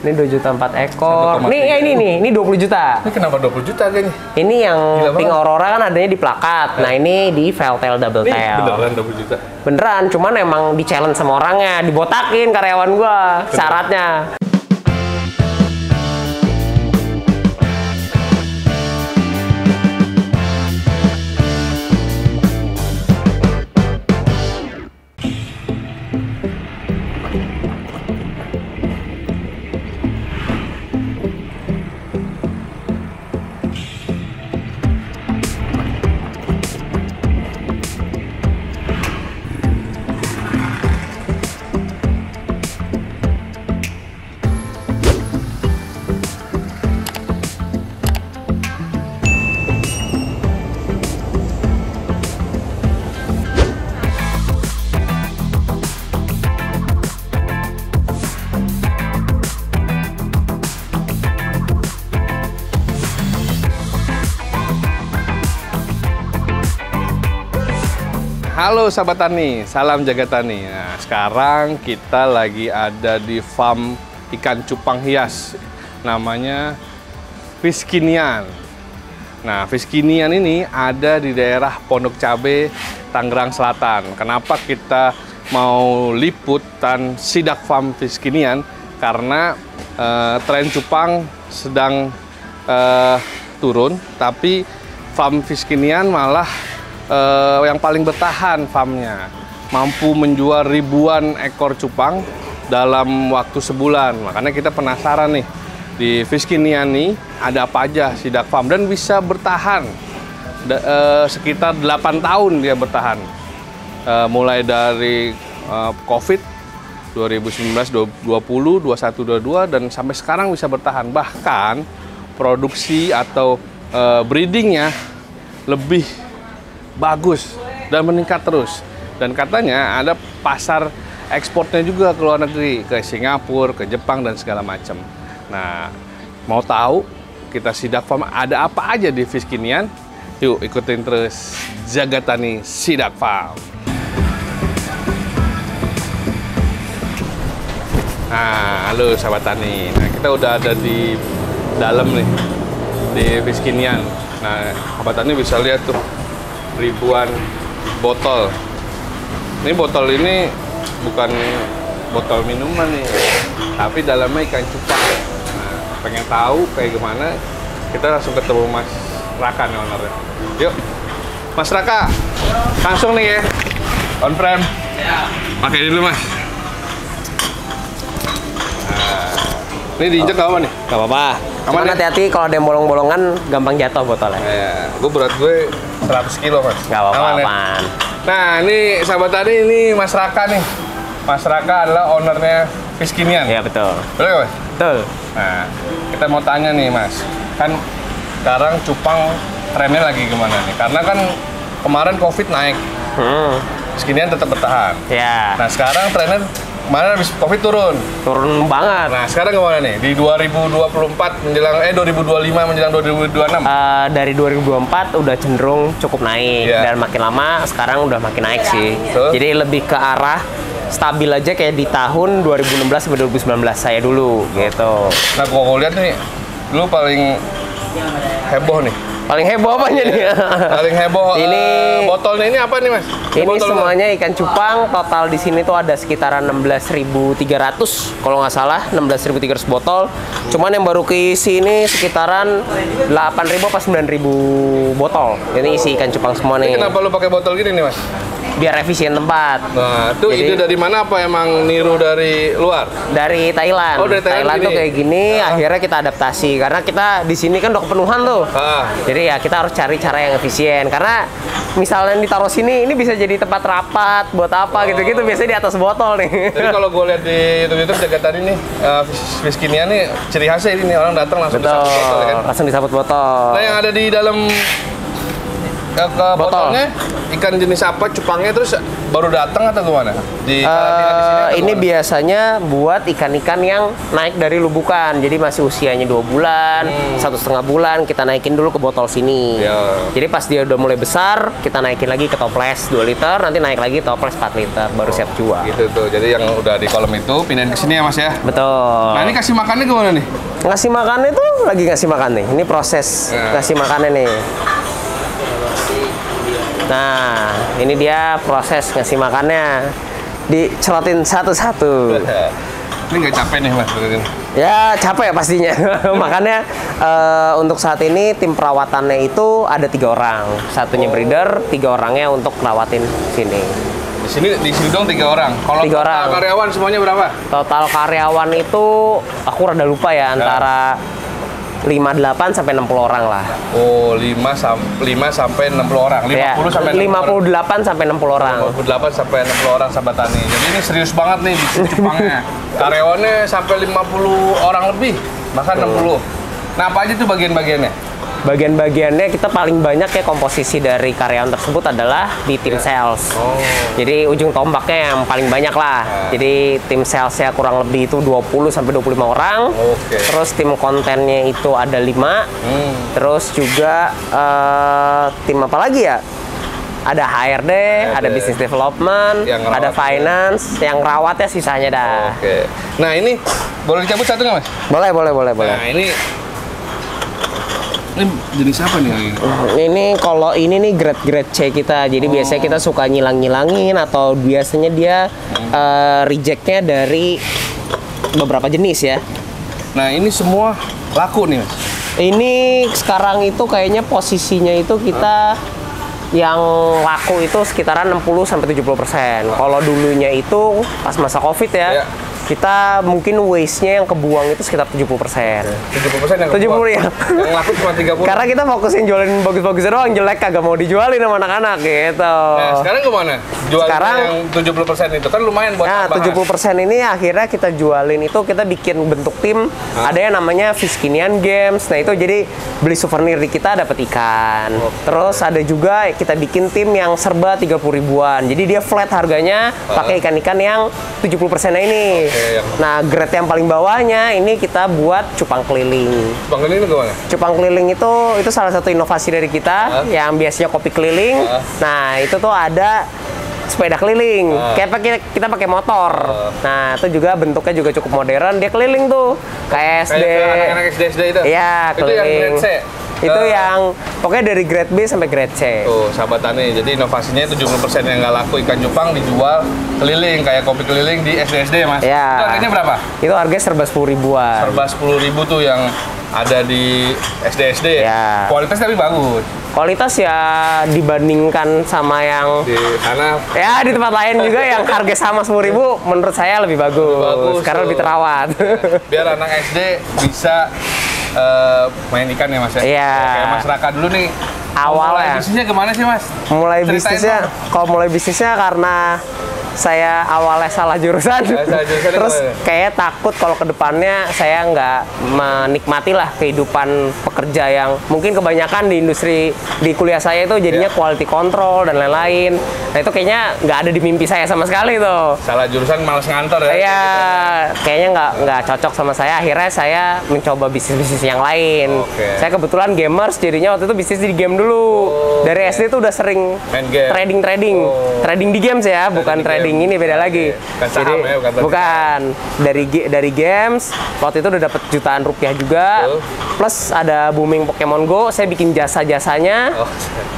Ini 2 juta 4 ekor. Nih ya ini 20 juta. Ini kenapa 20 juta kayaknya? Ini yang Pink Aurora kan adanya di plakat. Nah ini di Veltail Double Ini Tail. beneran 20 juta? Beneran, cuman emang di challenge sama orangnya, dibotakin karyawan gua syaratnya. Halo sahabat tani, salam jaga tani. Nah, sekarang kita lagi ada di farm ikan cupang hias, namanya Fiskinian. Nah, Fiskinian ini ada di daerah Pondok Cabe, Tangerang Selatan. Kenapa kita mau liputan sidak farm Fiskinian? Karena tren cupang sedang turun, tapi farm Fiskinian malah yang paling bertahan farmnya, mampu menjual ribuan ekor cupang dalam waktu sebulan. Makanya kita penasaran nih, di Fiskinian nih ada apa aja sidak farm dan bisa bertahan sekitar 8 tahun dia bertahan, mulai dari COVID 2019, 20, 21, 22 dan sampai sekarang bisa bertahan. Bahkan produksi atau breedingnya lebih bagus dan meningkat terus, dan katanya ada pasar ekspornya juga ke luar negeri, ke Singapura, ke Jepang dan segala macam. Nah, mau tahu kita sidak farm ada apa aja di Fiskinian? Yuk ikutin terus Jaga Tani Sidak Farm. Nah, halo sahabat tani. Nah, kita udah ada di dalam nih, di Fiskinian. Nah, sahabat tani bisa lihat tuh ribuan botol. Ini botol ini bukan botol minuman nih, tapi dalamnya ikan cupang. Nah, pengen tahu kayak gimana? Kita langsung ketemu Mas Raka nih ownernya. Yuk, Mas Raka, langsung nih ya, on frame. Pakai dulu Mas. Nah, ini diinjek apa nih? Gak apa-apa. Cuman hati-hati kalau ada yang bolong-bolongan gampang jatuh botolnya. Ya, berat gue 100 kilo Mas. Gak apa-apa. Ya? Nah, ini sahabat tadi, ini Mas Raka nih. Mas Raka adalah ownernya Fiskinian. Iya betul. Betul Mas? Betul. Nah, kita mau tanya nih Mas. Kan sekarang cupang trennya lagi gimana nih? Karena kan kemarin COVID naik. Fiskinian tetap bertahan. Ya. Nah, sekarang trennya kemarin habis COVID turun banget. Nah, sekarang gimana nih? Di 2024 menjelang 2025 menjelang 2026? Dari 2024 udah cenderung cukup naik, dan makin lama sekarang udah makin naik sih. Jadi lebih ke arah stabil aja kayak di tahun 2016 sampai 2019 saya dulu gitu. Nah, gua lihat nih, lu paling heboh nih. Paling heboh apanya nih? Paling heboh. Ini botolnya ini apa nih Mas? Ini semuanya ikan cupang. Total di sini tuh ada sekitaran 16.300 kalau nggak salah, 16.300 botol. Cuman yang baru keisi ini sekitaran 8.000 apa 9.000 botol. Ini isi ikan cupang semua nih. Kenapa lu pakai botol gini nih Mas? Biar efisien tempat. Nah, itu ide dari mana, apa emang niru dari luar? Dari Thailand. Oh, dari Thailand tuh kayak gini, akhirnya kita adaptasi. Karena kita di sini kan udah kepenuhan tuh. Jadi ya kita harus cari cara yang efisien. Karena misalnya ditaruh sini, ini bisa jadi tempat rapat, buat apa gitu-gitu. Biasanya di atas botol nih. Jadi kalau gue lihat di YouTube jaga tadi nih, Fiskinian nih ciri khasnya ini, orang datang langsung disabut botol kan? Langsung disabut botol. Nah, yang ada di dalam ke botolnya ikan jenis apa, cupangnya, terus baru datang atau gimana? Di karantina di sini atau Ini gimana? biasanya buat ikan-ikan yang naik dari lubukan. Jadi masih usianya 2 bulan, 1,5 bulan, kita naikin dulu ke botol sini. Ya. Jadi pas dia udah mulai besar, kita naikin lagi ke toples 2 liter, nanti naik lagi toples 4 liter, baru siap jual. Gitu tuh. Jadi yang udah di kolam itu pindahin ke sini ya Mas ya. Betul. Nah, ini kasih makannya gimana nih? Ngasih makannya tuh lagi ngasih makan nih. Ini proses Ya. ngasih makannya nih. Nah, ini dia proses ngasih makannya. Dicelotin satu-satu. Ini nggak capek nih Mas? Ya capek pastinya. Makanya untuk saat ini tim perawatannya itu ada 3 orang. Satunya breeder, 3 orangnya untuk ngerawatin sini. Di sini dong 3 orang. Kalau 3 total orang. karyawan semuanya berapa? Total karyawan itu aku rada lupa ya, antara 58 sampai 60 orang lah. Oh, 5 sampai 60 orang. 50 Ya, sampai 60 orang. 58 sampai 60 orang. 58 sampai 60 orang sahabat tani. Jadi ini serius banget nih bisnis cupangnya. Karyawannya sampai 50 orang lebih, bahkan 60. Nah, apa aja tuh bagian-bagiannya? Bagian-bagiannya kita paling banyak ya komposisi dari karyawan tersebut adalah di tim sales. Oh. Jadi ujung tombaknya yang paling banyak lah. Jadi tim salesnya kurang lebih itu 20 sampai 25 orang. Oke. Terus tim kontennya itu ada 5. Terus juga tim apa lagi ya? Ada HRD, ada business development, Yang ada ngerawat. finance, yang rawatnya sisanya dah. Oke. Nah, ini boleh dicabut satu nggak Mas? Boleh. Nah, ini jenis apa nih yang ini? Ini kalau ini nih grade C kita. Jadi biasanya kita suka ngilang-ngilangin atau biasanya dia rejectnya dari beberapa jenis ya. Nah, ini semua laku nih Mas. Ini sekarang itu kayaknya posisinya itu kita yang laku itu sekitaran 60 sampai 70%. Kalau dulunya itu pas masa Covid ya. Iya. Kita mungkin waste-nya yang kebuang itu sekitar 70%. 70% yang 70 ya. Yang laku cuma 30. Karena kita fokusin jualin bagus-bagusnya doang, jelek kagak mau dijualin sama anak-anak gitu. Nah, sekarang kemana? Jual Sekarang- yang 70% itu kan lumayan buat Nah, tambahan. 70% ini akhirnya kita jualin itu, kita bikin bentuk tim. Ada yang namanya Fiskinian Games. Nah, itu jadi beli souvenir di kita dapat ikan. Terus ada juga kita bikin tim yang serba 30 ribuan. Jadi dia flat harganya pakai ikan-ikan yang 70%-nya ini. yang- Nah, grade yang paling bawahnya ini kita buat cupang keliling. Bang ini gimana? Cupang keliling itu salah satu inovasi dari kita yang biasanya kopi keliling. Nah, itu tuh ada sepeda keliling. Kayak kita pakai motor. Nah, itu juga bentuknya juga cukup modern. Dia keliling tuh kayak SD. Kayak anak-anak SD itu? Iya, Itu yang keliling. grade C? Itu yang pokoknya dari grade B sampai grade C. Tuh, sahabat tani. Jadi inovasinya 70% yang nggak laku ikan cupang dijual keliling kayak kopi keliling di SD-SD ya Mas? Iya. Itu harganya berapa? Itu harganya serba 10 ribuan. Serba 10.000 tuh yang ada di SD-SD. Iya. Kualitas tapi bagus. Kualitas ya dibandingkan sama yang Di sana ya di tempat lain juga yang harga sama 10.000 menurut saya lebih bagus, bagus, karena lebih tuh. terawat. biar anak SD bisa main ikan ya Mas ya? Iya. Kayak Mas Raka dulu nih. Awalnya. Mulai bisnisnya gimana sih Mas? mulai Ceritain bisnisnya, dong. kalau mulai bisnisnya karena saya awalnya salah jurusan, Salah jurusan terus gimana? kayak takut kalau kedepannya saya nggak menikmati lah kehidupan pekerja yang mungkin kebanyakan di industri di kuliah saya itu jadinya quality control dan lain-lain. Nah itu kayaknya nggak ada di mimpi saya sama sekali tuh. Salah jurusan males ngantor ya? Iya, kayaknya nggak cocok sama saya. Akhirnya saya mencoba bisnis-bisnis yang lain. Oke. Saya kebetulan gamers, jadinya waktu itu bisnis di game dulu. Dari SD tuh udah sering Main game. trading, trading di games ya, bukan di trading game. ini beda lagi. Bukan saham ya, bukan dari games. Waktu itu udah dapet jutaan rupiah juga. Betul. Plus ada booming Pokemon Go, saya bikin jasa-jasanya. Oh.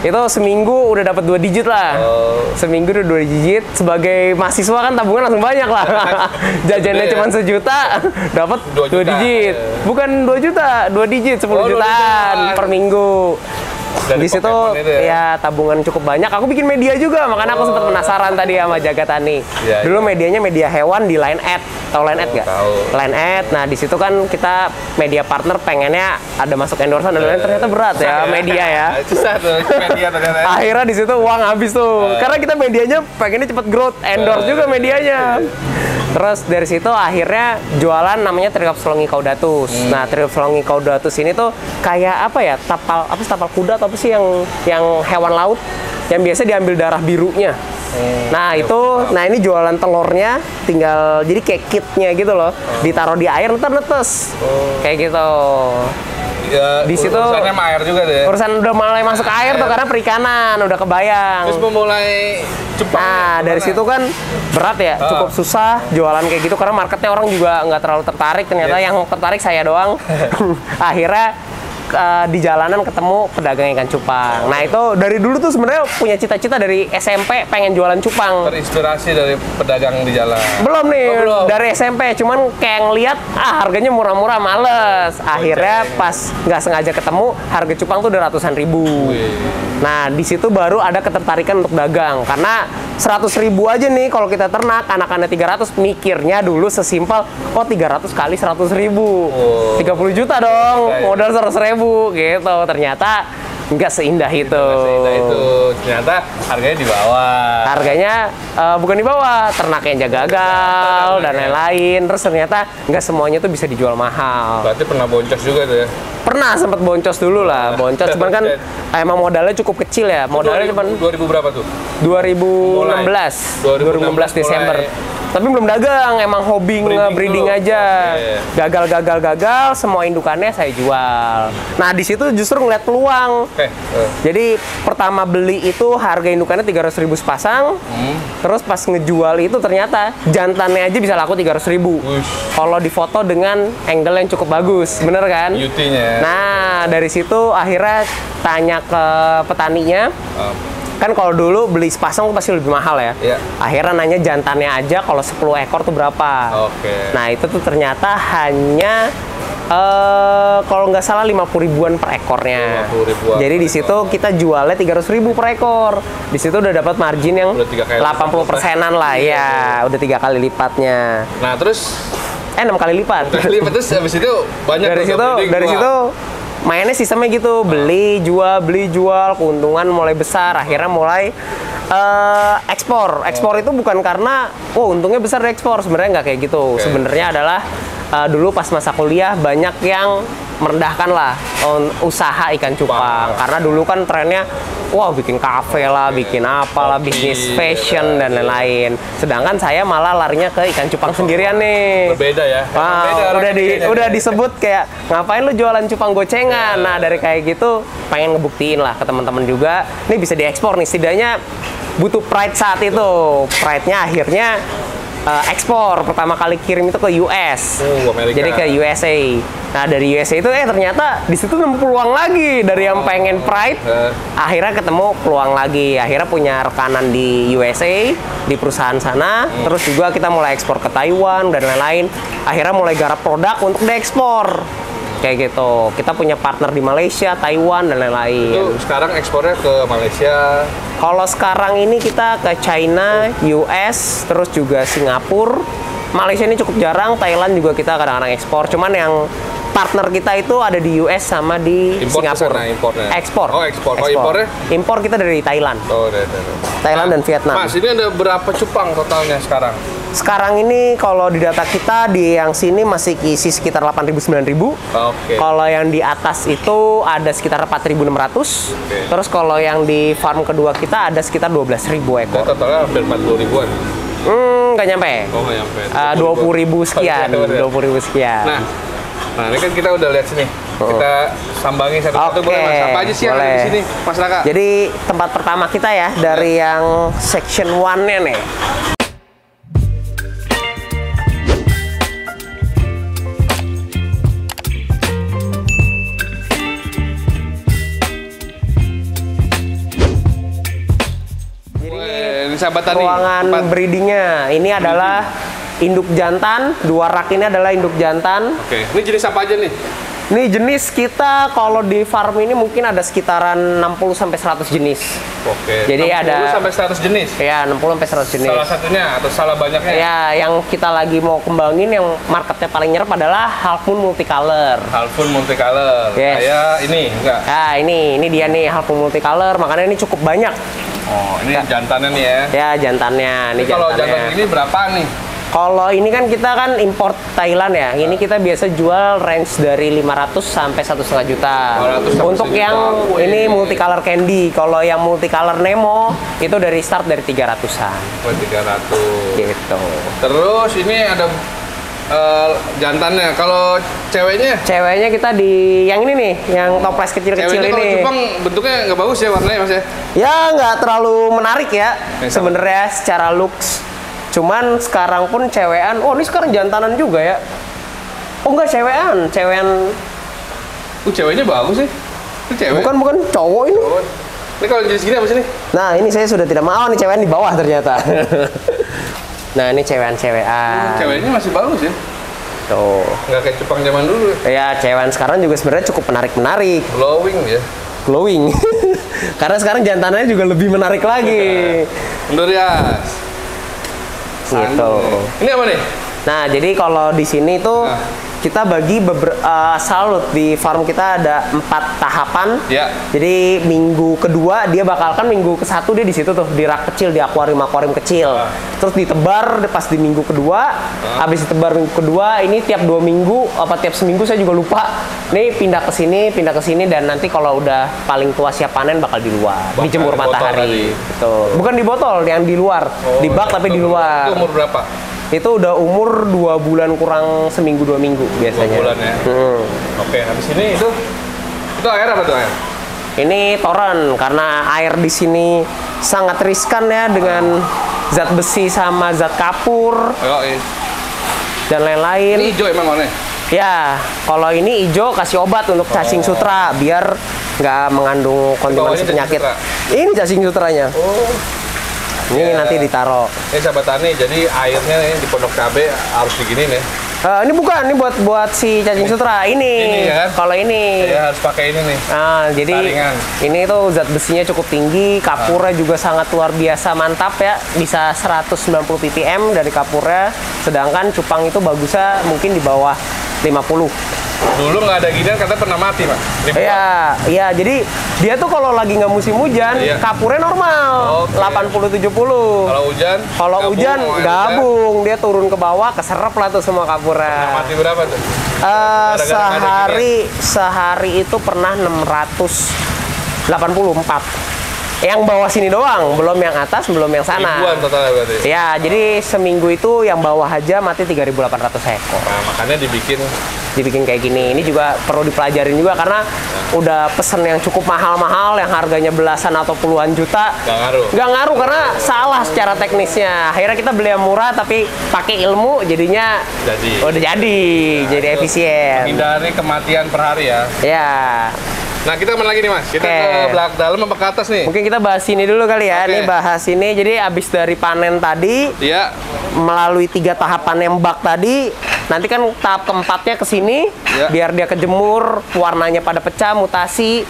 Itu seminggu udah dapat 2 digit lah. Oh. Seminggu udah 2 digit. Sebagai mahasiswa kan tabungan langsung banyak lah. Jajannya Gede ya? cuma 1 juta, dapat 2 2 juta. digit. Bukan 2 juta, 2 digit, 10 Oh, 2 jutaan jutaan. per minggu. Dari Di situ Pokemon itu ya tabungan cukup banyak. Aku bikin media juga, makanya aku sempat penasaran tadi sama Jagatani. Iya, Dulu medianya media hewan di Line Ad. Tahu Line Ad nggak? tahu. Line Ad. Nah, di situ kan kita media partner pengennya ada masuk endorsean dan lain-lain, ternyata berat ya media ya. Susah tuh media ternyata. Akhirnya di situ uang habis tuh. Karena kita medianya pengennya cepet growth, endorse juga medianya. Terus dari situ akhirnya jualan namanya Triops Longi Caudatus. Nah, Triops Longi Caudatus ini tuh kayak apa ya? Tapal kuda atau apa sih yang hewan laut yang biasa diambil darah birunya. Nah itu, nah ini jualan telurnya, tinggal jadi kayak kitnya gitu loh, ditaruh di air ntar netes, kayak gitu. Ya, Di situ urusannya sama air juga deh. urusan udah mulai masuk air tuh karena perikanan udah kebayang. Terus memulai Jepang. Nah dari situ kan berat ya, cukup susah jualan kayak gitu karena marketnya orang juga nggak terlalu tertarik. Ternyata yang tertarik saya doang. Akhirnya di jalanan ketemu pedagang ikan cupang. Nah itu dari dulu tuh sebenarnya punya cita-cita dari SMP pengen jualan cupang. Terinspirasi dari pedagang di jalan. Belum nih, belum. dari SMP, cuman kayak ngeliat, harganya murah-murah, males. Akhirnya pas nggak sengaja ketemu, harga cupang tuh udah ratusan ribu. Nah, di situ baru ada ketertarikan untuk dagang. Karena 100 ribu aja nih, kalau kita ternak, anak-anak 300, mikirnya dulu sesimpel, oh 300 kali 100 ribu. 30 juta dong, modal 100 ribu, gitu. Ternyata nggak seindah itu. Ternyata harganya di bawah. Harganya bukan di bawah, ternaknya gagal dan lain-lain. Terus ternyata nggak semuanya tuh bisa dijual mahal. Berarti pernah boncos juga tuh ya? Pernah sempat boncos dulu lah, boncos. Cuman kan emang modalnya cukup kecil ya. Modalnya cuma 2000 berapa tuh? 2016 Desember. Tapi belum dagang, emang hobi breeding aja. Gagal, semua indukannya saya jual. Nah, di situ justru ngeliat peluang. Jadi pertama beli itu harga indukannya 300 ribu sepasang. Terus pas ngejual itu ternyata jantannya aja bisa laku 300 ribu. Kalau difoto dengan angle yang cukup bagus, bener kan? Beauty-nya. Nah, dari situ akhirnya tanya ke petaninya. Kan kalau dulu beli sepasang tuh pasti lebih mahal ya. Akhirnya nanya jantannya aja kalau 10 ekor tuh berapa. Nah itu tuh ternyata hanya kalau nggak salah 50 ribuan per ekornya. Jadi di situ kita jualnya 300 ribu per ekor. Di situ udah dapat margin yang 80%-an lah ya. Udah 3 kali lipatnya. Nah terus 6 kali lipat. Terus habis itu banyak dari situ mainnya sistemnya gitu, beli jual, keuntungan mulai besar, akhirnya mulai ekspor. Ekspor itu bukan karena untungnya besar di ekspor, sebenarnya nggak kayak gitu. Sebenarnya adalah dulu pas masa kuliah banyak yang merendahkan lah usaha ikan cupang, karena dulu kan trennya bikin kafe lah, bikin apalah, bisnis fashion dan lain-lain. Sedangkan saya malah larinya ke ikan cupang sendirian nih. Berbeda ya. Udah disebut kayak ngapain lu jualan cupang gocengan. Nah, dari kayak gitu pengen ngebuktiin lah ke teman-teman juga, ini bisa diekspor nih, setidaknya butuh pride saat itu. Pride-nya akhirnya ekspor. Pertama kali kirim itu ke US. Jadi ke USA. Nah, dari USA itu ternyata di situ nemu peluang lagi. Dari yang pengen pride, akhirnya ketemu peluang lagi. Akhirnya punya rekanan di USA, di perusahaan sana. Terus juga kita mulai ekspor ke Taiwan dan lain-lain. Akhirnya mulai garap produk untuk diekspor. Kayak gitu. Kita punya partner di Malaysia, Taiwan, dan lain-lain. Itu sekarang ekspornya ke Malaysia. Kalau sekarang ini kita ke China, US, terus juga Singapura. Malaysia ini cukup jarang, Thailand juga kita kadang-kadang ekspor. Cuman yang partner kita itu ada di US sama di Singapura. Ekspor. Oh, ekspor. Oh, impornya? Impor kita dari Thailand. Oh, dari Thailand dan Vietnam. Mas, ini ada berapa cupang totalnya sekarang? Sekarang ini kalau di data kita di yang sini masih isi sekitar 8.000-9.000. Kalau yang di atas itu ada sekitar 4.600. Terus kalau yang di farm kedua kita ada sekitar 12.000 ekor. Totalnya hampir 40 ribuan. Nggak nyampe. Oh, nggak nyampe. 20.000 sekian. 20.000 sekian. Nah, ini kan kita udah lihat sini. Kita sambangi satu-satu, boleh Mas? Apa aja sih yang ada di sini, Mas Raka? Jadi tempat pertama kita ya dari yang section 1-nya nih. Ruangan breedingnya ini adalah induk jantan, 2 rak ini adalah induk jantan. Ini jenis apa aja nih? Ini jenis kita kalau di farm ini mungkin ada sekitaran 60-100 jenis. Jadi 60 ada sampai 100 jenis. Ya, 60-100 jenis. Salah satunya atau salah banyaknya? Ya, yang kita lagi mau kembangin yang marketnya paling nyerap adalah Half Moon Multicolor. Half Moon Multicolor. Kayak ini enggak? Nah, ini dia nih Half Moon Multicolor, makanya ini cukup banyak. Oh, ini jantannya nih ya? Ya, jantannya. Ini kalau jantan ini berapa nih? Kalau ini kan kita kan import Thailand ya. Ini kita biasa jual range dari 500 sampai 1,5 juta. 500 sampai Untuk 1 yang juta. ini multicolor candy. Kalau yang multicolor Nemo itu dari start dari 300-an. Oh, 300. Gitu. Terus ini ada jantannya. Kalau ceweknya? Ceweknya kita di yang ini nih, yang toples kecil-kecil Ceweknya kalau ini. Jepang bentuknya nggak bagus ya warnanya Mas ya? Ya nggak terlalu menarik ya Sama. sebenarnya secara looks. Cuman sekarang pun cewekan. Oh ini sekarang jantanan juga ya? Oh enggak cewekan, Ceweknya bagus sih. Itu cewek. bukan cowok ini. Oh. Ini kalau jenis gini apa sih nih? Nah ini saya sudah tidak mau nih cewekan di bawah ternyata. Nah ini cewekan. Ceweknya masih bagus ya. Tuh. Nggak kayak Jepang zaman dulu. Ya cewekan sekarang juga sebenarnya cukup menarik. Glowing ya. Glowing. Karena sekarang jantanannya juga lebih menarik lagi. Mundur ya. Gitu. Ini apa nih? Nah, jadi kalau di sini tuh Nah. kita bagi salut di farm kita ada 4 tahapan. Ya. Jadi minggu kedua dia bakal kan minggu ke-1 dia di situ tuh di rak kecil di akuarium kecil. Terus ditebar pas di minggu kedua. Habis ditebar minggu kedua ini tiap 2 minggu apa tiap seminggu saya juga lupa. Ini pindah ke sini dan nanti kalau udah paling tua siap panen bakal di luar, Bakal dijemur di botol matahari. tadi. Betul. Bukan di botol, yang di luar. Di bak tapi di luar. Itu umur berapa? Itu udah umur 2 bulan kurang seminggu 2 minggu 2 biasanya. bulan ya. Oke, habis ini itu air apa tuh air? Ini toren karena air di sini sangat riskan ya dengan zat besi sama zat kapur Oh, iya. dan Ini lain-lain. hijau emang warnanya? Ya, kalau ini hijau kasih obat untuk cacing sutra biar nggak mengandung kontaminasi cacing penyakit. sutra. Ini cacing sutranya. Oh. Ini Ya. nanti ditaro. Ini sahabat tani, jadi airnya nih di pondok cabe harus diginiin ya. Ini bukan, ini buat si cacing sutra. Ini ya? Kalau ini. Ya harus pakai ini nih. Nah, jadi Saringan. ini tuh zat besinya cukup tinggi, kapurnya juga sangat luar biasa mantap ya, bisa 190 ppm dari kapurnya, sedangkan cupang itu bagusnya mungkin di bawah 50. Dulu nggak ada ginian katanya pernah mati, Pak. Iya, jadi dia tuh kalau lagi nggak musim hujan, Iya. kapurnya normal, Oke. 80-70. Kalau hujan? Kalau hujan air gabung, dia turun ke bawah, keserap lah tuh semua Pernah kapurnya. mati berapa tuh? Gara-gara Sehari itu pernah 684. Yang bawah sini doang, belum yang atas, belum yang sana. Ribuan totalnya berarti. Ya, jadi seminggu itu yang bawah aja mati 3.800 ekor. Nah, makanya Dibikin kayak gini. Ini juga perlu dipelajarin juga karena udah pesen yang cukup mahal-mahal, yang harganya belasan atau puluhan juta. nggak ngaruh. Nggak ngaruh karena salah secara teknisnya. Akhirnya kita beli yang murah tapi pakai ilmu jadinya Jadi. udah jadi Itu efisien. Menghindari kematian per hari ya. Ya, Nah, kita kemana lagi nih, Mas? Kita Oke. ke belakang dalam apa ke atas nih? mungkin kita bahas ini dulu kali ya. Oke. Ini bahas ini. Jadi abis dari panen tadi, Iya. melalui 3 tahapan nembak tadi, nanti kan tahap keempatnya ke sini, Ya. biar dia kejemur, warnanya pada pecah, mutasi.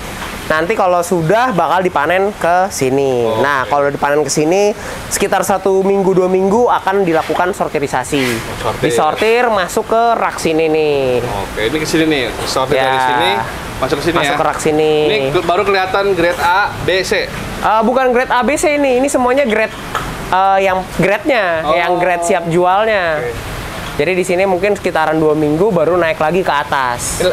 Nanti kalau sudah bakal dipanen ke sini. Oke. Nah, kalau dipanen ke sini sekitar 1 minggu 2 minggu akan dilakukan sortirisasi. Sortir. Disortir masuk ke rak sini nih. Oke, ini ke sini nih. Sortir Ya. dari sini, masuk ke sini Masuk ya. ke rak sini. Ini baru kelihatan grade A, B, C. Bukan grade ABC ini semuanya grade yang grade-nya, Oh. yang grade siap jualnya. Oke. Jadi di sini mungkin sekitaran 2 minggu baru naik lagi ke atas. Ini,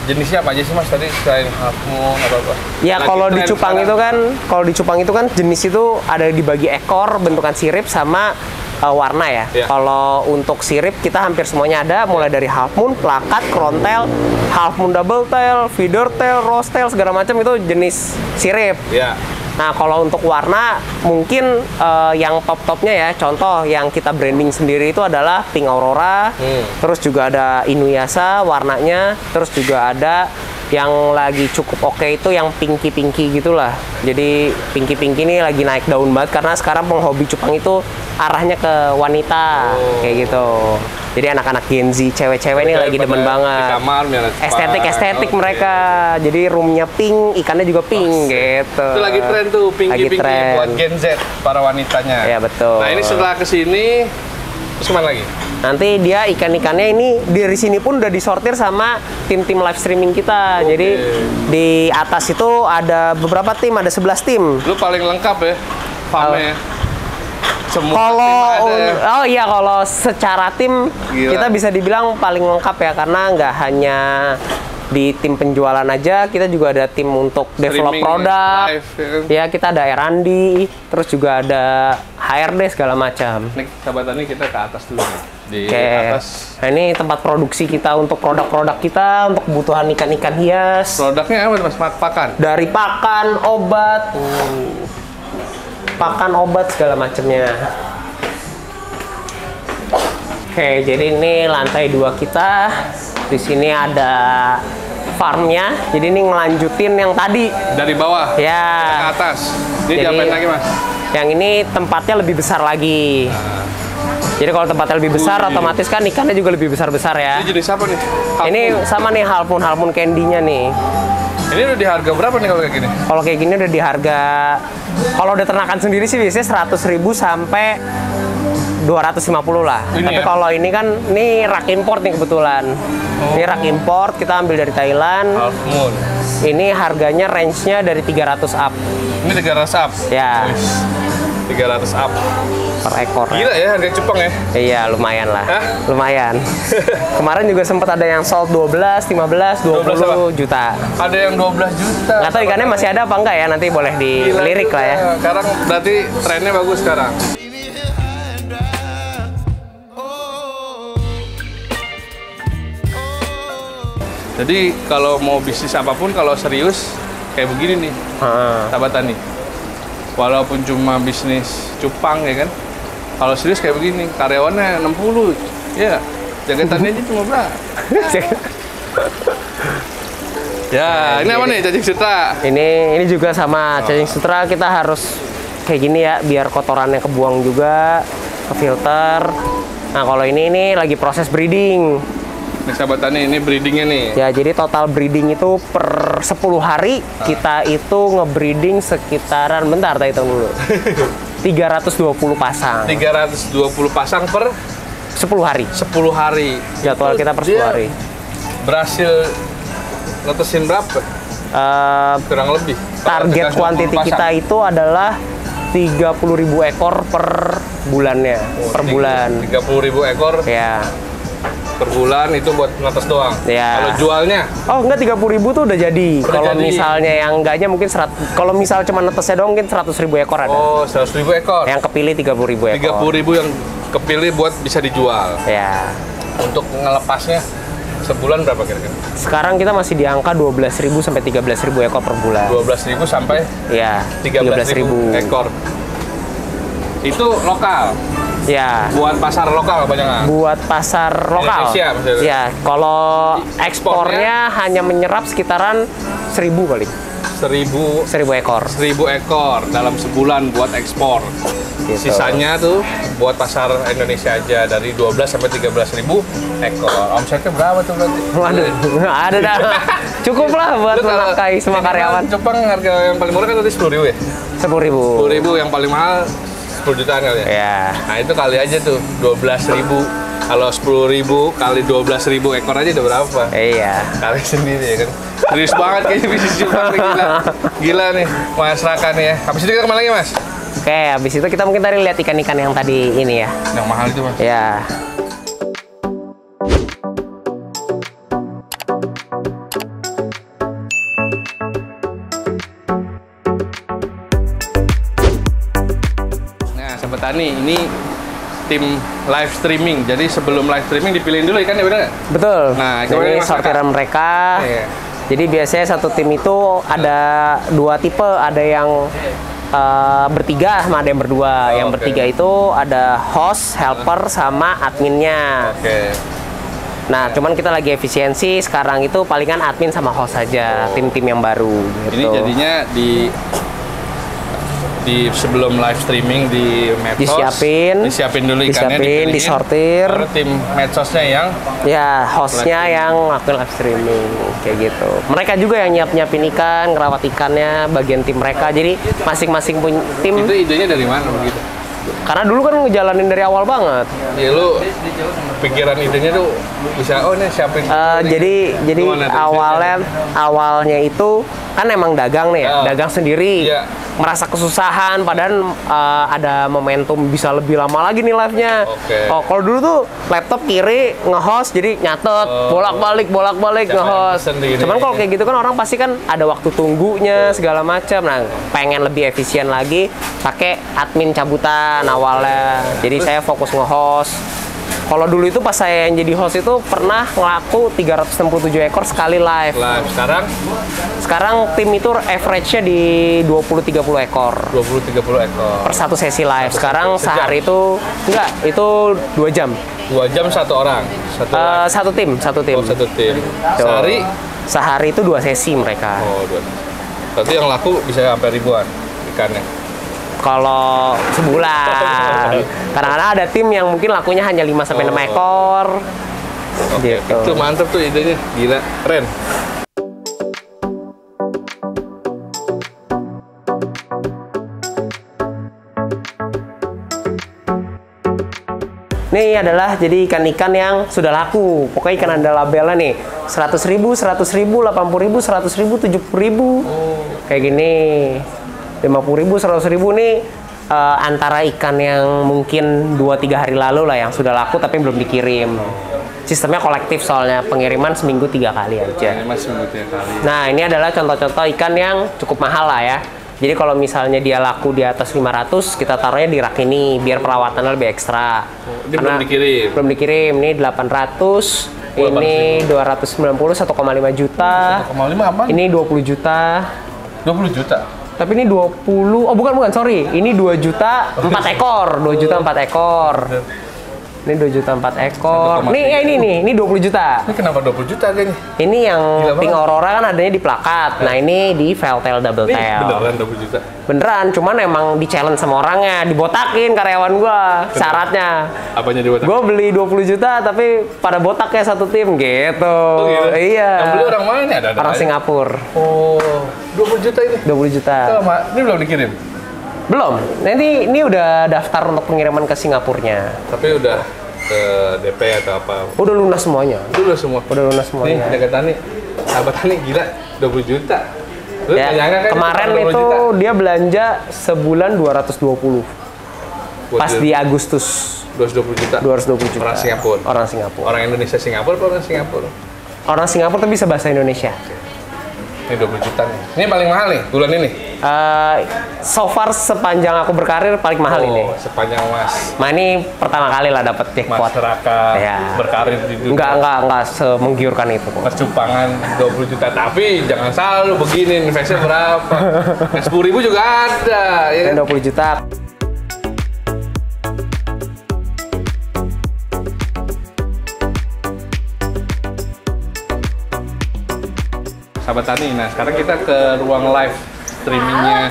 jenisnya apa aja sih, Mas? Tadi selain half moon apa-apa? Ya Lagi kalau di tren cupang sekarang. itu kan, kalau di cupang itu kan jenis itu ada dibagi ekor, bentukan sirip sama warna ya. Ya. Kalau untuk sirip kita hampir semuanya ada, mulai dari half moon, plakat, crown tail, half moon double tail, feeder tail, rose tail segala macam itu jenis sirip. Ya. Nah, kalau untuk warna mungkin yang top-topnya ya, contoh yang kita branding sendiri itu adalah Pink Aurora, terus juga ada Inuyasha warnanya, terus juga ada yang lagi cukup oke itu yang pinky-pinky gitulah. Jadi pinky-pinky ini lagi naik daun banget karena sekarang penghobi cupang itu arahnya ke wanita kayak gitu. Jadi anak-anak Gen Z, cewek-cewek ini lagi demen Di banget. kamar, misalnya Estetik Oke. mereka. Jadi roomnya pink, ikannya juga pink gitu. Itu lagi tren tuh, Lagi pinky-pinky tren. buat Gen Z, para wanitanya. Ya, betul. Nah, ini setelah kesini, terus kemana lagi? Nanti dia ikan-ikannya ini dari sini pun udah disortir sama tim-tim live streaming kita. Oke. Jadi di atas itu ada beberapa tim, ada 11 tim. Lu paling lengkap ya, farmnya ya? Semua Kalau tim ada ya. oh iya, kalau secara tim Gila. kita bisa dibilang paling lengkap ya, karena nggak hanya di tim penjualan aja, kita juga ada tim untuk develop Streaming, produk. live, ya kan? Ya, kita ada R&D, terus juga ada HRD segala macam. Nih, sahabat Tani, kita ke atas dulu nih. Di Oke. atas Nah, ini tempat produksi kita untuk produk-produk kita, untuk kebutuhan ikan-ikan hias. produknya apa Mas? Pakan. Dari pakan, obat, pakan, obat segala macamnya. Oke, jadi ini lantai 2 kita. Di sini ada farmnya. Jadi ini ngelanjutin yang tadi. Dari bawah Ya. ke atas. Ini Jadi, diapain lagi Mas? Yang ini tempatnya lebih besar lagi. Jadi kalau tempatnya lebih besar, Wih. otomatis kan ikannya juga lebih besar-besar ya. Ini jenis apa nih? Ini sama nih halpun candy-nya nih. Ini udah di harga berapa nih kalau kayak gini? Kalau kayak gini udah di harga, kalau udah ternakan sendiri sih biasanya 100.000 sampai 250 lah. Ini Tapi ya? kalau ini kan, ini rak import nih kebetulan. Ini rak import, kita ambil dari Thailand. Half moon. Ini harganya range-nya dari 300 up Ini 300 up. ya, Wih, 300 up. per ekor. Gila ya harga cupang ya? Iya, lumayan lah. Hah? Lumayan. Kemarin juga sempat ada yang sold 12, 15, 20 apa? juta. Ada yang 12 juta. Nggak tahu ikannya masih ada apa enggak ya, nanti boleh Gila dilirik juga. lah ya. Sekarang berarti trennya bagus sekarang. Jadi kalau mau bisnis apapun, kalau serius kayak begini nih, Heeh. sahabat Tani. Walaupun cuma bisnis cupang ya kan, kalau serius kayak begini, karyawannya 60, ya jaga tani aja cuma berapa? Ya, ini apa nih cacing sutra? Ini juga sama cacing sutra, kita harus kayak gini ya, biar kotorannya kebuang juga, ke filter. Nah, kalau ini lagi proses breeding. Nih sahabat Tani, ini breedingnya nih. Ya, jadi total breeding itu per 10 hari kita itu ngebreeding sekitaran, bentar, kita hitung dulu. 320 pasang. 320 pasang per 10 hari. 10 hari. Jadwal kita per 10 Dia hari. Berhasil netesin berapa? Eh, Kurang lebih. target 320 kuantiti pasang. kita itu adalah 30.000 ekor per bulannya, per bulan. 30.000 ekor Ya. per bulan itu buat netes doang. Ya. Kalau jualnya Oh, enggak, 30.000 tuh udah jadi. Udah Kalau jadi. misalnya yang enggaknya mungkin kalau misal cuma netesnya doang mungkin 100.000 ekor ada. oh 100.000 ekor. Yang kepilih 30.000 ekor. 30.000 yang kepilih buat bisa dijual. Ya. Untuk ngelepasnya sebulan berapa kira-kira? Sekarang kita masih di angka 12.000 sampai 13.000 ekor per bulan. 12.000 sampai Ya, 13.000 ekor. Itu lokal, Ya, buat pasar lokal kebanyakan. buat pasar lokal. Indonesia maksudnya? Ya, kalau Ekspornya? ekspornya hanya menyerap sekitaran 1.000 kali. 1.000 ekor. 1.000 ekor dalam sebulan buat ekspor. Gitu. Sisanya tuh buat pasar Indonesia aja dari 12 sampai 13.000 ekor. Omsetnya berapa tuh berarti? Waduh, ada dah. Cukup lah buat Itu kalau menafkahi semua minimal karyawan. Cupang harga yang paling murah kan tadi 10.000 ya? 10.000. 10.000 yang paling mahal 10 jutaan kali ya? Ya. Nah itu kali aja tuh 12.000. Kalau 10.000 kali 12.000 ekor aja udah berapa? Iya. Kali sendiri ya kan? Serius banget kayaknya bisnis cupang nih, gila. Gila nih Mas Raka nih ya. Habis itu kita kemana lagi Mas? Oke, habis itu kita mungkin tadi lihat ikan-ikan yang tadi ini ya. Yang mahal itu Mas. Ya. Nah, Sobat Tani, ini tim live streaming. Jadi sebelum live streaming dipilihin dulu ikannya, bener nggak? Betul. Nah, gimana ini nih, Mas sortiran mereka. Iya. Jadi biasanya satu tim itu ada dua tipe, ada yang bertiga sama ada yang berdua. Oh, Yang oke. bertiga itu ada host, helper, sama adminnya. Oke. Nah, cuman kita lagi efisiensi sekarang itu palingan admin sama host saja, tim-tim yang baru. Gitu. Ini jadinya di sebelum live streaming di medsos disiapin dulu ikannya, dipilihin, disortir. baru tim medsosnya yang Ya, hostnya yang ngelakuin live streaming kayak gitu. Mereka juga yang nyiapin ikan, ngerawat ikannya, bagian tim mereka. Jadi masing-masing punya tim. itu idenya dari mana begitu? Karena dulu kan ngejalanin dari awal banget. Ya lu pikiran idenya tuh bisa ini siapin. Jadi Gimana tuh? awalnya itu kan emang dagang nih ya, Ah. dagang sendiri. Iya. merasa kesusahan, padahal ada momentum bisa lebih lama lagi nih live-nya. Oke. Oh, kalau dulu tuh laptop kiri nge-host, jadi nyatet bolak-balik nge-host. Cuman kalau kayak gitu kan orang pasti kan ada waktu tunggunya segala macam. Nah, pengen lebih efisien lagi, pakai admin cabutan awalnya. Jadi saya fokus nge-host. Kalau dulu itu pas saya yang jadi host itu pernah ngelaku 367 ekor sekali live. Sekarang? Sekarang tim itu average-nya di 20-30 ekor. 20-30 ekor. Per satu sesi live. Sekarang sehari itu, enggak, itu 2 jam. 2 jam satu orang? Satu tim. Oh, satu tim. Sehari? Sehari itu 2 sesi mereka. Oh, 2. Berarti yang laku bisa sampai ribuan ikannya? Kalau sebulan. Kadang-kadang ada tim yang mungkin lakunya hanya 5-6 ekor. Oke, Gitu. itu mantep tuh idenya. Gila, keren. Ini adalah jadi ikan-ikan yang sudah laku. Pokoknya ikan ada labelnya nih. 100.000, 100.000, 80.000, 100.000, 70.000. Kayak gini. 50.000, 100.000 nih antara ikan yang mungkin 2-3 hari lalu lah yang sudah laku tapi belum dikirim. Sistemnya kolektif soalnya, pengiriman seminggu 3 kali aja. Seminggu 3 kali. Nah, ini adalah contoh-contoh ikan yang cukup mahal lah ya. Jadi kalau misalnya dia laku di atas 500, kita taruhnya di rak ini biar perawatannya lebih ekstra. Ini belum dikirim? Belum dikirim, ini 800, ini 290, 1,5 juta. 1,5 apa? Ini 20 juta. 20 juta? Tapi ini 20, oh bukan, sorry. Ini 2 juta 4 ekor, 2 juta 4 ekor. Ini 2 juta 4 ekor. Nih, ya ini 20 juta. Ini kenapa 20 juta kayaknya? Ini yang Gila pink banget. aurora kan adanya di plakat. Nah, ini di Veltail double Ini tail. beneran 20 juta? Beneran, cuman emang di challenge sama orangnya, dibotakin karyawan gua syaratnya. Apanya dibuat? Gua beli 20 juta tapi pada botak kayak satu tim gitu. Oh, gitu? Iya. Yang beli orang mana nih? Ada Orang aja. Singapura. Oh, 20 juta ini? 20 juta. Ini belum dikirim? Belum. Nanti ini udah daftar untuk pengiriman ke Singapurnya. Tapi udah ke DP atau apa? Udah lunas semuanya. Itu udah semua? Udah lunas Nih, semuanya. jaga Tani. Sahabat Tani gila, 20 juta. Lu Ya, nggak nyangka kan kemarin 20 itu juta? dia belanja sebulan 220. Buat Pas dia di Agustus 220 juta. 220 juta. Orang Singapura. Orang Singapura. Orang Indonesia Singapura apa orang Singapura? Orang Singapura tapi bisa bahasa Indonesia. Ini 20 juta nih. Ini paling mahal nih bulan ini. So far sepanjang aku berkarir paling mahal ini. Sepanjang Mas Nah, ini pertama kali lah dapat jackpot. masyarakat Ya. berkarir di dunia. Enggak semenggiurkan itu kok. Percupangan 20 juta. Tapi jangan selalu begini, investnya berapa? 10.000 juga ada. Ya Ini kan? 20 juta. Sahabat Tani, nah sekarang kita ke ruang live streamingnya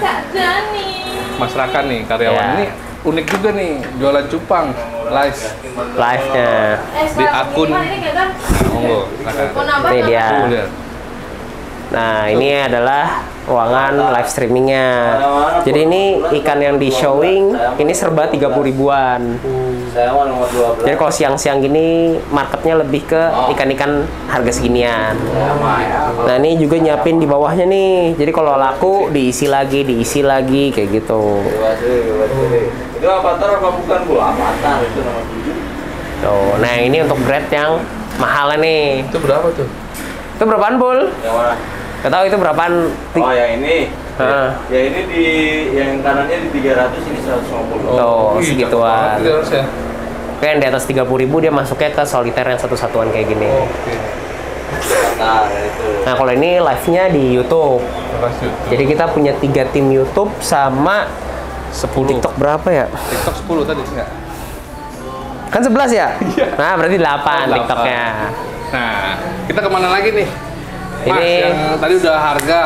Mas Raka nih, karyawan. Ya. Ini unik juga nih, jualan cupang live Live-nya. di akun. Monggo, silakan. Ini dia. Tuh, lihat. Nah, ini adalah ruangan live streamingnya. Jadi ini ikan yang di showing ini serba 30 ribuan. Jadi kalau siang-siang gini marketnya lebih ke ikan-ikan harga seginian. Nah, ini juga nyiapin di bawahnya nih. Jadi kalau laku diisi lagi kayak gitu. Itu avatar apa bukan Bu? Avatar itu nama video. Tuh, nah ini untuk grade yang mahal nih. Itu berapa tuh? Itu berapaan, Bul? Yang mana? Gak tahu itu berapaan. Oh, yang ini. Heeh. Ya ini di yang kanannya di 300, ini 150. Tuh, Ih, segituan. cakep banget harusnya. Kayak yang di atas 30.000 dia masuknya ke soliter yang satu-satuan kayak gini. Oke. Nah, itu. Nah, kalau ini live-nya di YouTube. Makasih. Jadi kita punya 3 tim YouTube sama 10. TikTok berapa ya? TikTok 10 tadi enggak? Kan 11 ya? Nah, berarti 8 8. TikToknya. Nah, kita kemana lagi nih? Mas, Ini- yang tadi udah harga,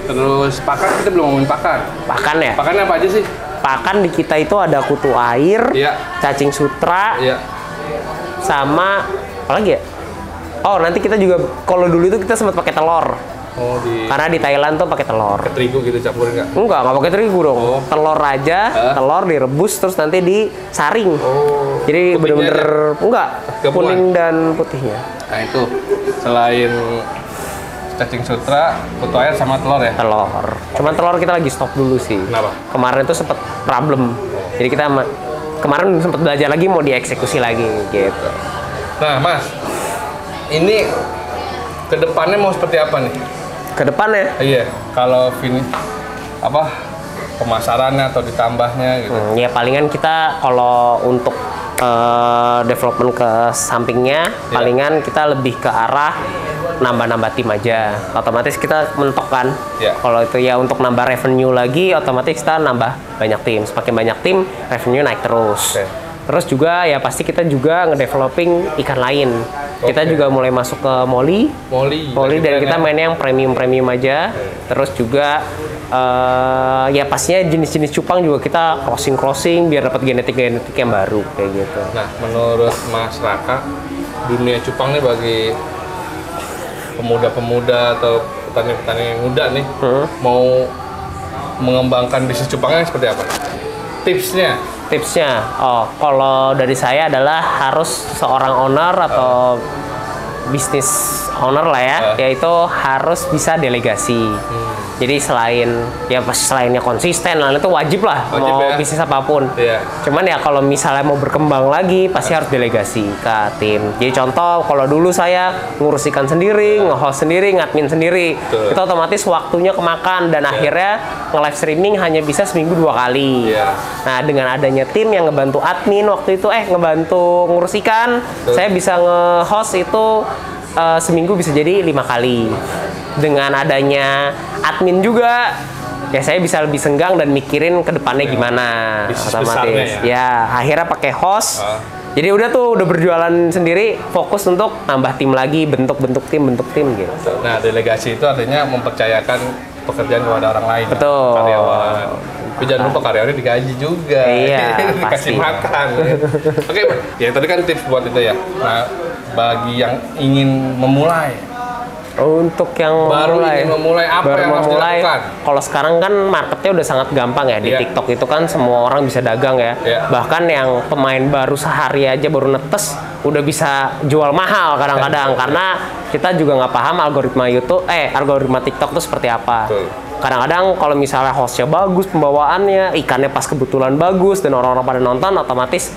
terus pakan, kita belum ngomongin pakan. Pakan ya? Pakannya apa aja sih? Pakan di kita itu ada kutu air, Iya. cacing sutra, Iya. sama apa lagi ya? Oh, nanti kita juga kalau dulu itu kita sempat pakai telur. Oh, di Karena di Thailand tuh pakai telur. terigu gitu campurin nggak? Nggak pakai terigu dong. Oh. Telur aja, telur direbus terus nanti disaring. Oh. Jadi Putihnya bener-bener enggak Gabungan? kuning dan putihnya. Nah itu selain cacing sutra, kutu air sama telur ya? Telur. Cuman telur kita lagi stop dulu sih. Kenapa? Kemarin itu sempet problem. Jadi kita kemarin sempat belajar lagi mau dieksekusi lagi gitu. Nah, Mas, ini kedepannya mau seperti apa nih? Kedepannya? Iya, kalau pemasarannya atau ditambahnya gitu. Ya palingan kita kalau untuk development ke sampingnya, palingan kita lebih ke arah nambah-nambah tim aja. Otomatis kita mentok kan. Kalau itu ya untuk nambah revenue lagi, otomatis kita nambah banyak tim. Semakin banyak tim, revenue naik terus. Terus juga ya pasti kita juga ngedeveloping ikan lain. Kita juga mulai masuk ke Molly dan kita mainnya yang premium aja. Terus juga ya pastinya jenis-jenis cupang juga kita crossing biar dapat genetik yang baru kayak gitu. Nah, menurut Mas Raka, dunia cupang nih bagi pemuda-pemuda atau petani-petani muda nih mau mengembangkan bisnis cupangnya seperti apa? Tipsnya, kalau dari saya adalah harus seorang owner atau bisnis owner lah ya, yaitu harus bisa delegasi. Jadi selainnya konsisten lah, itu wajib lah mau bisnis apapun. Cuman ya kalau misalnya mau berkembang lagi, pasti harus delegasi ke tim. Jadi contoh, kalau dulu saya ngurus ikan sendiri, nge-host sendiri, ngadmin sendiri, itu otomatis waktunya kemakan dan akhirnya nge-live streaming hanya bisa seminggu 2 kali. Nah, dengan adanya tim yang ngebantu admin waktu itu, ngebantu ngurus ikan, saya bisa nge-host itu seminggu bisa jadi 5 kali. Dengan adanya admin juga, ya saya bisa lebih senggang dan mikirin ke depannya gimana. Otomatis ya akhirnya pakai host. Jadi udah berjualan sendiri, fokus untuk nambah tim lagi, bentuk tim gitu. Nah, delegasi itu artinya mempercayakan pekerjaan kepada orang lain. Betul. Karyawan. Tapi jangan lupa karyawannya digaji juga. Iya, dikasih pasti. makan. Oke, ya tadi kan tips buat itu ya. Nah, bagi yang ingin memulai, untuk yang ingin memulai apa yang harus dilakukan? Kalau sekarang kan marketnya udah sangat gampang ya. Di TikTok itu kan semua orang bisa dagang ya. Bahkan yang pemain baru sehari aja baru netes udah bisa jual mahal kadang-kadang karena kita juga nggak paham algoritma YouTube, algoritma TikTok itu seperti apa. Kadang-kadang kalau misalnya hostnya bagus, pembawaannya, ikannya pas kebetulan bagus dan orang-orang pada nonton, otomatis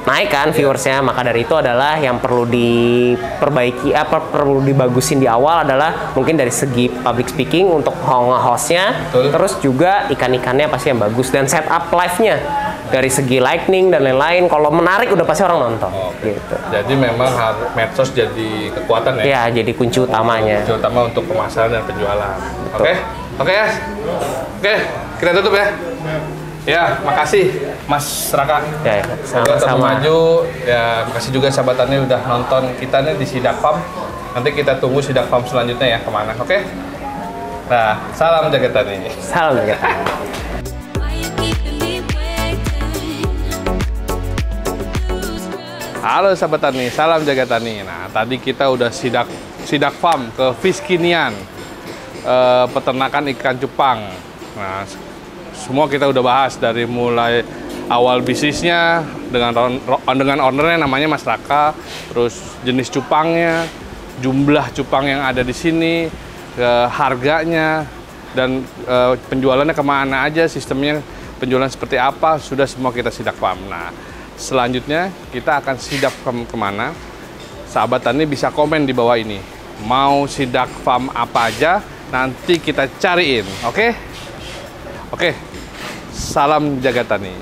naik kan viewersnya. Maka dari itu adalah yang perlu diperbaiki, perlu dibagusin di awal adalah mungkin dari segi public speaking untuk nge-hostnya, terus juga ikan-ikannya pasti yang bagus dan setup live-nya dari segi lightning dan lain-lain. Kalau menarik udah pasti orang nonton. Gitu. Jadi memang medsos jadi kekuatan ya? Iya, jadi kunci utamanya. Kunci utama untuk pemasaran dan penjualan. Oke ya. Oke, kita tutup ya. Ya, makasih Mas Raka. Ya, semoga tetap sama-sama. maju. Ya, makasih juga sahabatannya udah nonton kita nih di Sidak Farm. Nanti kita tunggu Sidak Farm selanjutnya ya kemana, oke? Nah, salam jaga tani. Salam jaga tani. Halo sahabat tani, salam jaga tani. Nah, tadi kita udah Sidak Farm ke Fiskinian, peternakan ikan cupang. Nah, semua kita udah bahas dari mulai awal bisnisnya dengan ownernya namanya Mas Raka, terus jenis cupangnya, jumlah cupang yang ada di sini, harganya, dan penjualannya kemana aja, sistemnya penjualan seperti apa, sudah semua kita Sidak Farm. Nah, selanjutnya kita akan Sidak Farm kemana? Sahabat tani bisa komen di bawah ini. Mau Sidak Farm apa aja, nanti kita cariin, oke? Oke, salam jaga tani.